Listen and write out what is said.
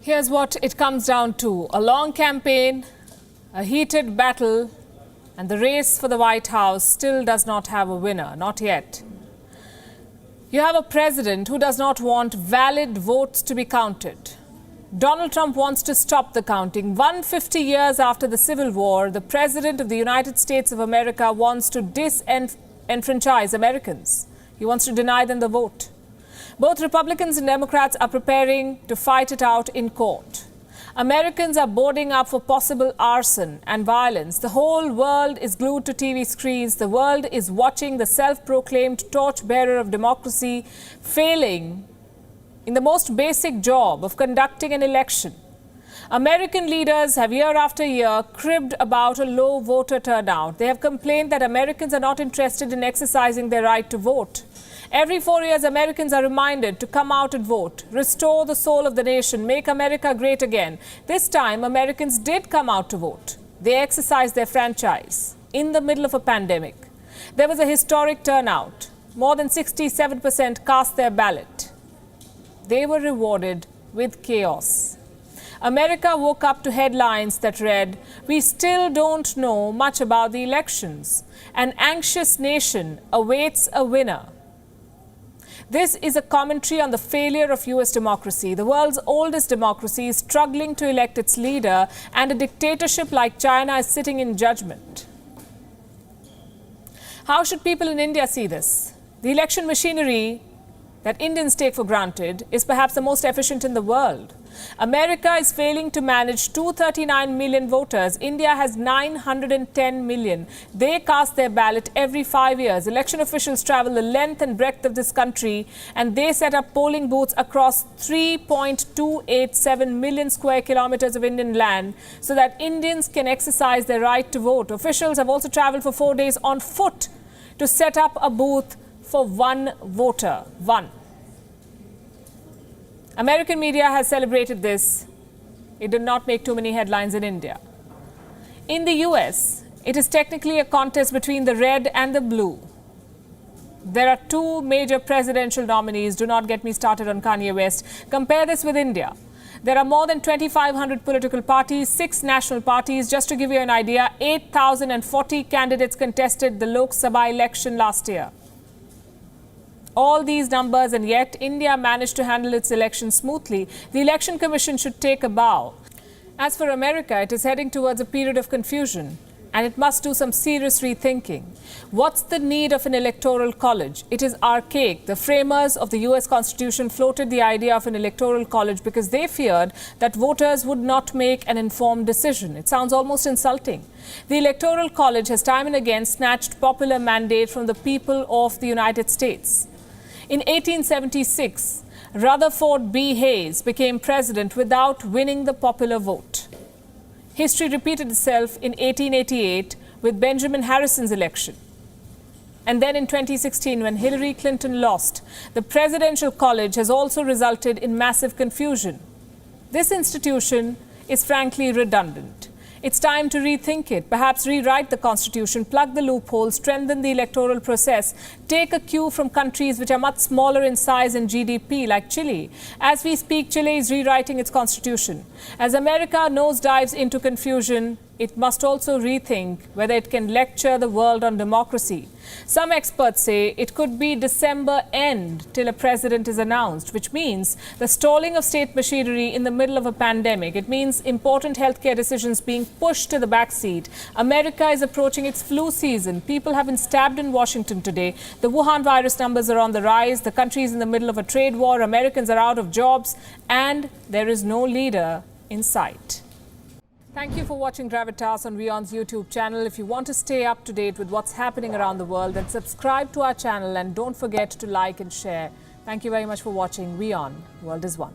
Here's what it comes down to: a long campaign, a heated battle, and the race for the White House still does not have a winner, not yet. You have a president who does not want valid votes to be counted. Donald Trump wants to stop the counting. 150 years after the Civil War, the President of the United States of America wants to disenfranchise Americans. He wants to deny them the vote. Both Republicans and Democrats are preparing to fight it out in court. Americans are boarding up for possible arson and violence. The whole world is glued to TV screens. The world is watching the self-proclaimed torchbearer of democracy failing in the most basic job of conducting an election. American leaders have year after year cribbed about a low voter turnout. They have complained that Americans are not interested in exercising their right to vote. Every 4 years, Americans are reminded to come out and vote, restore the soul of the nation, make America great again. This time, Americans did come out to vote. They exercised their franchise in the middle of a pandemic. There was a historic turnout. More than 67% cast their ballot. They were rewarded with chaos. America woke up to headlines that read, "We still don't know much about the elections. An anxious nation awaits a winner." This is a commentary on the failure of US democracy. The world's oldest democracy is struggling to elect its leader, and a dictatorship like China is sitting in judgment. How should people in India see this? The election machinery that Indians take for granted is perhaps the most efficient in the world. America is failing to manage 239 million voters. India has 910 million. They cast their ballot every 5 years. Election officials travel the length and breadth of this country, and they set up polling booths across 3.287 million square kilometers of Indian land so that Indians can exercise their right to vote. Officials have also traveled for 4 days on foot to set up a booth for one voter. One. American media has celebrated this. It did not make too many headlines in India. In the US, it is technically a contest between the red and the blue. There are two major presidential nominees. Do not get me started on Kanye West. Compare this with India. There are more than 2,500 political parties, 6 national parties. Just to give you an idea, 8,040 candidates contested the Lok Sabha election last year. All these numbers, and yet India managed to handle its election smoothly. The Election Commission should take a bow. As for America, it is heading towards a period of confusion, and it must do some serious rethinking. What's the need of an electoral college? It is archaic. The framers of the US Constitution floated the idea of an electoral college because they feared that voters would not make an informed decision. It sounds almost insulting. The Electoral College has time and again snatched popular mandate from the people of the United States. In 1876, Rutherford B. Hayes became president without winning the popular vote. History repeated itself in 1888 with Benjamin Harrison's election. And then in 2016, when Hillary Clinton lost, the Presidential College has also resulted in massive confusion. This institution is frankly redundant. It's time to rethink it, perhaps rewrite the Constitution, plug the loopholes, strengthen the electoral process, take a cue from countries which are much smaller in size and GDP, like Chile. As we speak, Chile is rewriting its Constitution. As America nosedives into confusion, it must also rethink whether it can lecture the world on democracy. Some experts say it could be December end till a president is announced, which means the stalling of state machinery in the middle of a pandemic. It means important healthcare decisions being pushed to the backseat. America is approaching its flu season. People have been stabbed in Washington today. The Wuhan virus numbers are on the rise. The country is in the middle of a trade war. Americans are out of jobs, and there is no leader in sight. Thank you for watching Gravitas on WION's YouTube channel. If you want to stay up to date with what's happening around the world, then subscribe to our channel and don't forget to like and share. Thank you very much for watching WION. World is One.